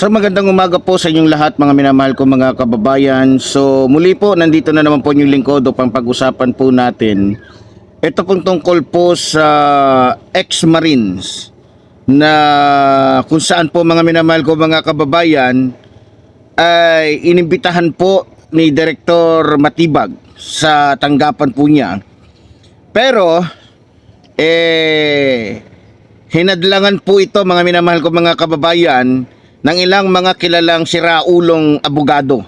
So magandang umaga po sa inyong lahat mga minamahal ko mga kababayan. So muli po nandito na naman po yung lingkod upang pag-usapan po natin. Ito pong tungkol po sa ex-Marines na kung saan po mga minamahal ko mga kababayan ay inimbitahan po ni Direktor Matibag sa tanggapan po niya. Pero hinadlangan po ito mga minamahal ko mga kababayan ng ilang mga kilalang siraulong abogado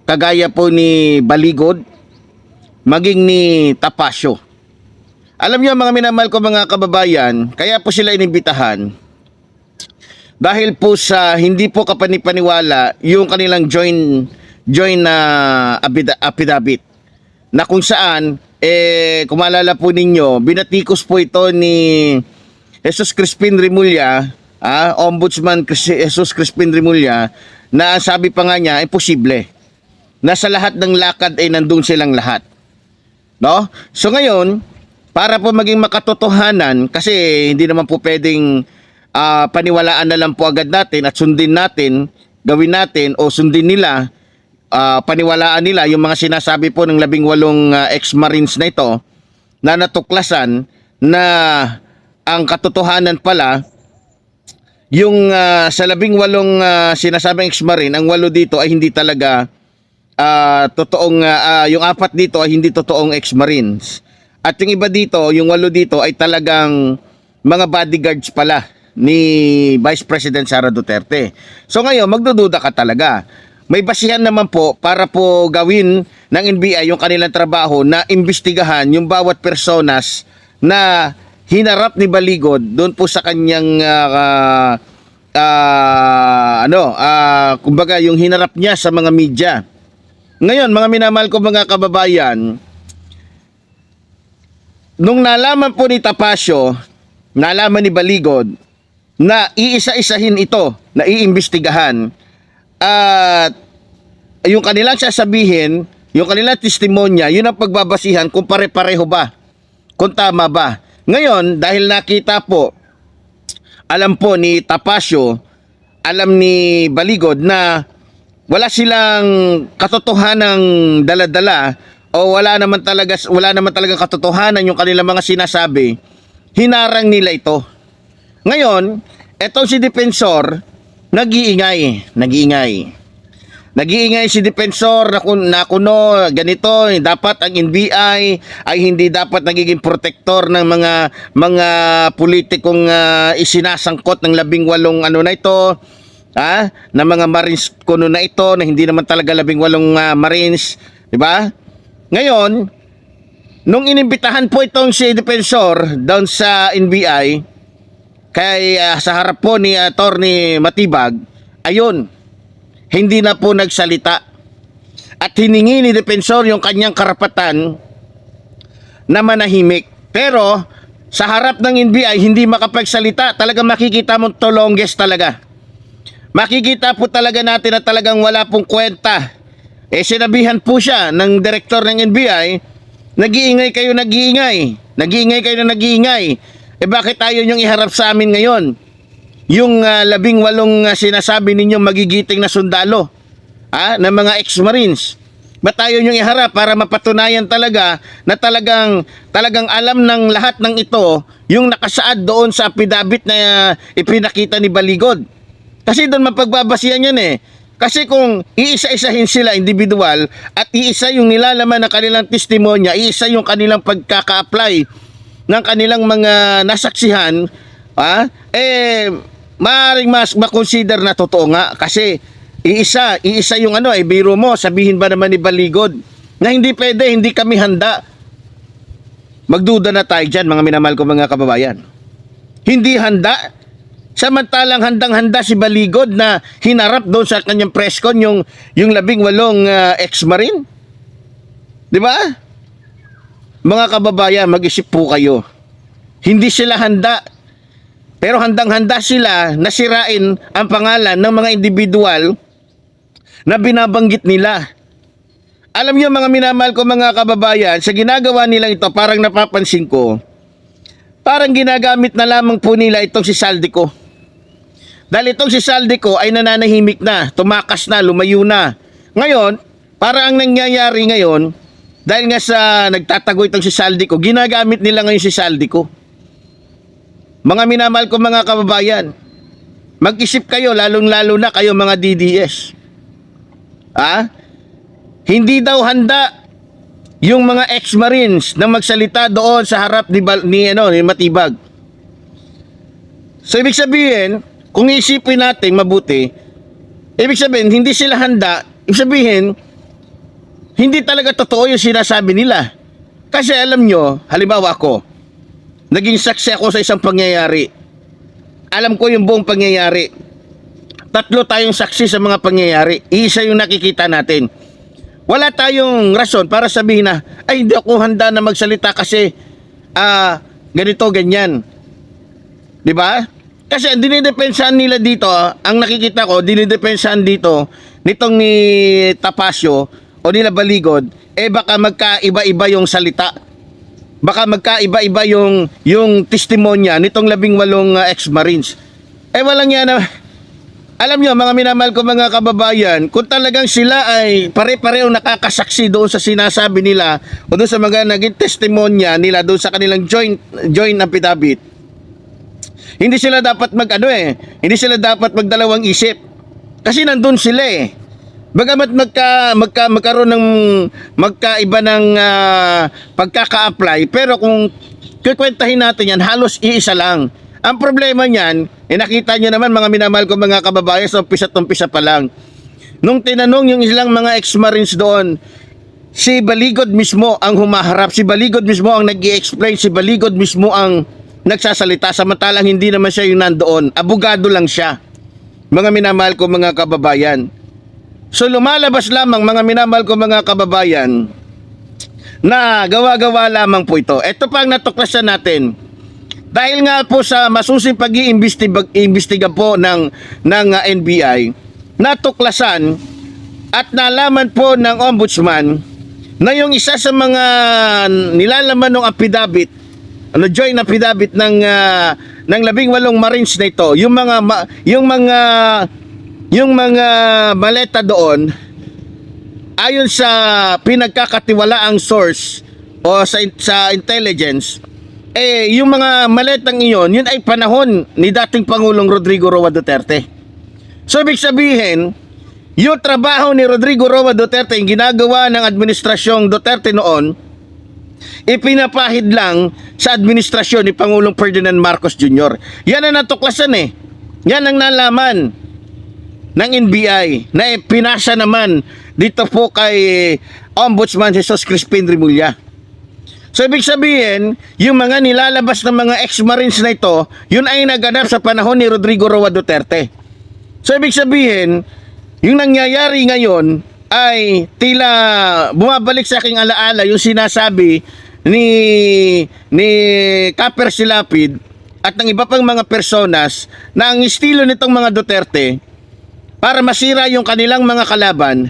kagaya po ni Baligod maging ni Tapasio. Alam niyo mga minamahal ko mga kababayan, kaya po sila inimbitahan dahil po sa hindi po kapanipaniwala yung kanilang join na affidavit na kung saan kung maalala po ninyo, binatikos po ito ni Jesus Crispin Remulla, Ombudsman Jesus Crispin Remulla, na sabi pa nga niya, posible na sa lahat ng lakad ay nandun silang lahat. No? So ngayon, para po maging makatotohanan, kasi hindi naman po pwedeng paniwalaan na lang po agad natin at sundin natin, gawin natin o sundin nila, paniwalaan nila yung mga sinasabi po ng 18 ex-Marines na ito na natuklasan na ang katotohanan pala yung sa 18 sinasabing ex-Marine, ang 8 dito ay hindi talaga totoong yung 4 dito ay hindi totoong ex-Marines. At yung iba dito, yung 8 dito ay talagang mga bodyguards pala ni Vice President Sara Duterte. So ngayon, magdududa ka talaga. May basihan naman po para po gawin ng NBI yung kanilang trabaho na imbestigahan yung bawat personas na hinarap ni Baligod doon po sa kanyang kumbaga yung hinarap niya sa mga media. Ngayon, mga minamahal ko mga kababayan, nung nalaman po ni Tapasio, nalaman ni Baligod na iisa-isahin ito, na iimbestigahan, at yung kanilang sasabihin, yung kanilang testimonya, yun ang pagbabasihan kung pare-pareho ba, kung tama ba. Ngayon, dahil nakita po, alam po ni Tapasio, alam ni Baligod na wala silang katotohanang dala-dala o wala naman talaga katotohanan yung kanilang mga sinasabi, hinarang nila ito. Ngayon, etong si Depensor, nag-iingay si Depensor na kuno ganito, dapat ang NBI ay hindi dapat nagiging protektor ng mga politikong isinasangkot ng 18 na ito, na mga Marines kuno na ito, na hindi naman talaga 18 Marines, di ba? Ngayon, nung inimbitahan po itong si Depensor doon sa NBI kay sa harap po ni Attorney Matibag, ayun, hindi na po nagsalita at hiningi ni Depensor yung kanyang karapatan na manahimik. Pero sa harap ng NBI hindi makapagsalita, talagang makikita mo to longest talaga. Makikita po talaga natin na talagang wala pong kwenta. Sinabihan po siya ng direktor ng NBI, nag-iingay kayo. Bakit tayo niyong iharap sa amin ngayon? Yung 18 sinasabi ninyong magigiting na sundalo, na mga ex-Marines. Ba't tayo niyong iharap para mapatunayan talaga na talagang alam ng lahat ng ito yung nakasaad doon sa affidavit na ipinakita ni Baligod? Kasi doon mapagbabasihan yan Kasi kung iisa-isahin sila individual at iisa yung nilalaman ng kanilang testimonya, iisa yung kanilang pagkaka-apply ng kanilang mga nasaksihan, maaaring mas makonsider na totoo nga kasi iisa yung biro mo, sabihin ba naman ni Baligod na hindi pwede, hindi kami handa. Magduda na tayo dyan mga minamahal ko mga kababayan. Hindi handa, samantalang handang-handa si Baligod na hinarap doon sa kanyang press con yung 18 ex-Marine. Di ba? Mga kababayan, mag-isip po kayo. Hindi sila handa. Pero handang-handa sila na sirain ang pangalan ng mga individual na binabanggit nila. Alam niyo mga minamahal ko mga kababayan, sa ginagawa nila ito, parang napapansin ko, parang ginagamit na lamang po nila itong si Saldico. Dahil itong si Saldico ay nananahimik na, tumakas na, lumayo na. Ngayon, para ang nangyayari ngayon, dahil nga sa nagtatago itong si Saldico, ginagamit nila ngayon si Saldico. Mga minamahal ko mga kababayan, mag-isip kayo, lalong-lalo na kayo mga DDS. Hindi daw handa yung mga ex-marines na magsalita doon sa harap ni Matibag. So ibig sabihin, kung isipin natin mabuti, ibig sabihin hindi sila handa, ibig sabihin hindi talaga totoo yung sinasabi nila. Kasi alam nyo, halimbawa ako, naging saksi ako sa isang pangyayari. Alam ko yung buong pangyayari. 3 tayong saksi sa mga pangyayari. Isa yung nakikita natin. Wala tayong rason para sabihin na, ay hindi ako handa na magsalita kasi ganito, ganyan. Diba? Kasi dinidepensahan nila dito, ang nakikita ko, dinidepensahan dito nitong ni Tapasio o nila Baligod, baka magkaiba-iba yung salita. Baka magkaiba-iba yung testimonya nitong 18 ex-marines. Walang yan na. Alam nyo, mga minamahal ko mga kababayan, kung talagang sila ay pare-pareho nakakasaksi doon sa sinasabi nila o doon sa mga naging testimonya nila doon sa kanilang joint affidavit, hindi sila dapat hindi sila dapat magdalawang isip. Kasi nandun sila eh. Bagamat magkaroon ng magkaiba ng pagkaka-apply, pero kung kikwentahin natin yan, halos iisa lang. Ang problema niyan, nakita nyo naman mga minamahal ko mga kababayan, sa umpisa pa lang. Nung tinanong yung ilang mga ex-marines doon, si Baligod mismo ang humaharap, si Baligod mismo ang nag-i-explain, si Baligod mismo ang nagsasalita, samantalang hindi naman siya yung nandoon. Abogado lang siya. Mga minamahal ko mga kababayan. So lumalabas lamang mga minamahal ko mga kababayan na gawa-gawa lamang po ito. Ito pa ang natuklasan natin. Dahil nga po sa masusing pag-iimbestiga po ng NBI, natuklasan at nalaman po ng ombudsman na yung isa sa mga nilalaman ng affidavit, joint affidavit ng 18 Marines na ito, yung mga maleta doon, ayon sa pinagkakatiwalaang source o sa intelligence, yung mga maletang iyon, yun ay panahon ni dating Pangulong Rodrigo Roa Duterte. So ibig sabihin, yung trabaho ni Rodrigo Roa Duterte, yung ginagawa ng administrasyong Duterte noon, ipinapahid lang sa administrasyon ni Pangulong Ferdinand Marcos Jr. Yan ang natuklasan eh. Yan ang nalaman ng NBI na pinasa naman dito po kay Ombudsman Jesus Crispin Remulla. So ibig sabihin, yung mga nilalabas ng mga ex-marines na ito, yun ay naganap sa panahon ni Rodrigo Roa Duterte. So ibig sabihin, yung nangyayari ngayon ay tila bumabalik sa aking alaala yung sinasabi ni Kaper Silapid at ng iba pang mga personas na ang estilo nitong mga Duterte para masira yung kanilang mga kalaban,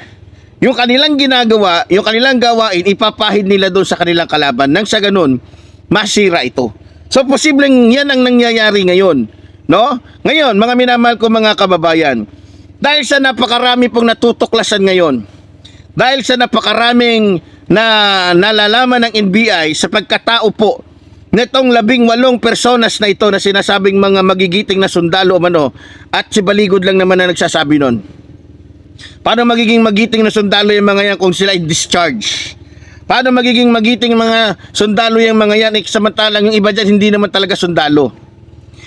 yung kanilang ginagawa, yung kanilang gawain, ipapahid nila doon sa kanilang kalaban nang sa ganun, masira ito. So, posibleng yan ang nangyayari ngayon. No? Ngayon, mga minamahal ko mga kababayan, dahil sa napakarami pong natutuklasan ngayon, dahil sa napakaraming na nalalaman ng NBI sa pagkatao po nitong 18 personas na ito na sinasabing mga magigiting na sundalo o mano, at si Baligod lang naman na nagsasabi nun. Paano magiging magiting na sundalo yung mga yan kung sila ay discharge? Paano magiging magiting mga sundalo yung mga yan samantalang yung iba dyan hindi naman talaga sundalo?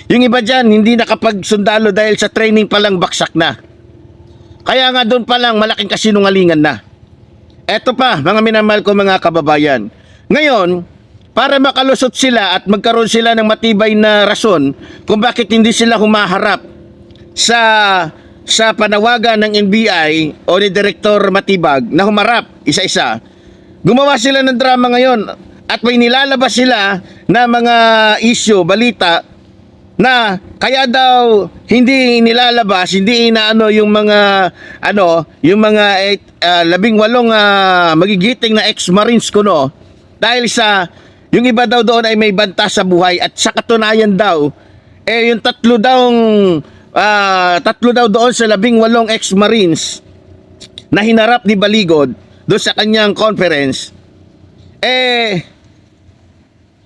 Yung iba dyan hindi nakapag-sundalo dahil sa training pa lang baksak na. Kaya nga doon pa lang malaking kasinungalingan na. Eto pa mga minamahal ko mga kababayan. Ngayon, para makalusot sila at magkaroon sila ng matibay na rason kung bakit hindi sila humaharap sa panawagan ng NBI o ni Direktor Matibag na humarap isa-isa, gumawa sila ng drama ngayon at may nilalabas sila na mga issue, balita na kaya daw hindi nilalabas, hindi inaano yung mga yung mga 18 magigiting na ex-marines kuno dahil sa yung iba daw doon ay may banta sa buhay at sa katunayan daw yung 3 daw tatlo daw doon sa 18 ex-Marines na hinarap ni Baligod doon sa kanyang conference,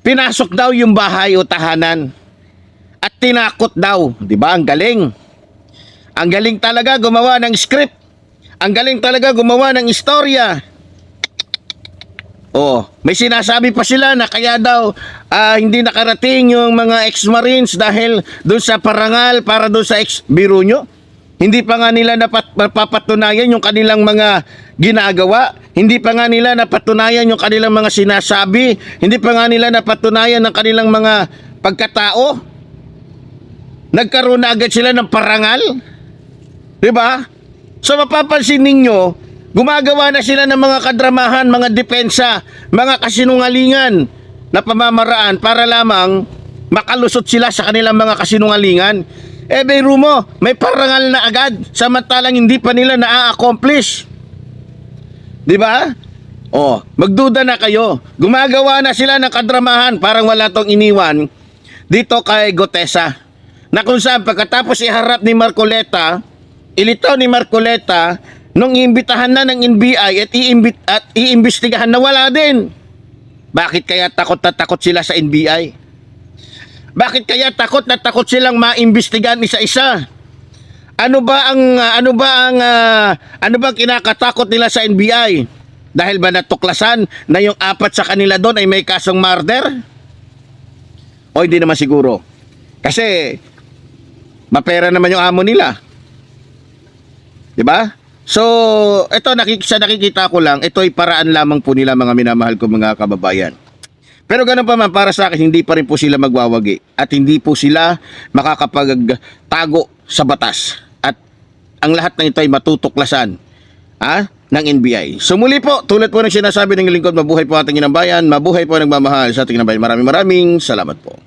pinasok daw yung bahay o tahanan at tinakot daw. Di ba? Ang galing. Ang galing talaga gumawa ng script. Ang galing talaga gumawa ng istorya. Oh, may sinasabi pa sila na kaya daw hindi nakarating yung mga ex-Marines dahil doon sa parangal para doon sa biro nyo. Hindi pa nga nila napapatunayan yung kanilang mga ginagawa. Hindi pa nga nila napatunayan yung kanilang mga sinasabi. Hindi pa nga nila napatunayan ang kanilang mga pagkatao. Nagkaroon na agad sila ng parangal. Diba? So mapapansin ninyo, gumagawa na sila ng mga kadramahan, mga depensa, mga kasinungalingan na pamamaraan para lamang makalusot sila sa kanilang mga kasinungalingan. Biro mo, may parangal na agad samantalang hindi pa nila na-accomplish. Di ba? Oh, magduda na kayo. Gumagawa na sila ng kadramahan, parang wala tong iniwan dito kay Gotesa. Na kung saan pagkatapos iharap ni Marcoleta, ilitaw ni Marcoleta, nung iimbitahan na ng NBI at iimbestigahan na wala din. Bakit kaya takot na takot sila sa NBI? Bakit kaya takot na takot silang maimbestigahan isa-isa? Ano ba ang kinakatakot nila sa NBI? Dahil ba natuklasan na yung 4 sa kanila doon ay may kasong murder? O hindi naman siguro. Kasi mapera naman yung amo nila. 'Di ba? So, ito sa nakikita ko lang, ito ay paraan lamang po nila, mga minamahal ko mga kababayan. Pero ganun pa man, para sa akin, hindi pa rin po sila magwawagi at hindi po sila makakapagtago sa batas. At ang lahat ng ito ay matutuklasan ng NBI. So muli po, tulad po ng sinasabi ng lingkod, mabuhay po ating inang bayan, mabuhay po ang nagmamahal sa ating inang bayan. Maraming salamat po.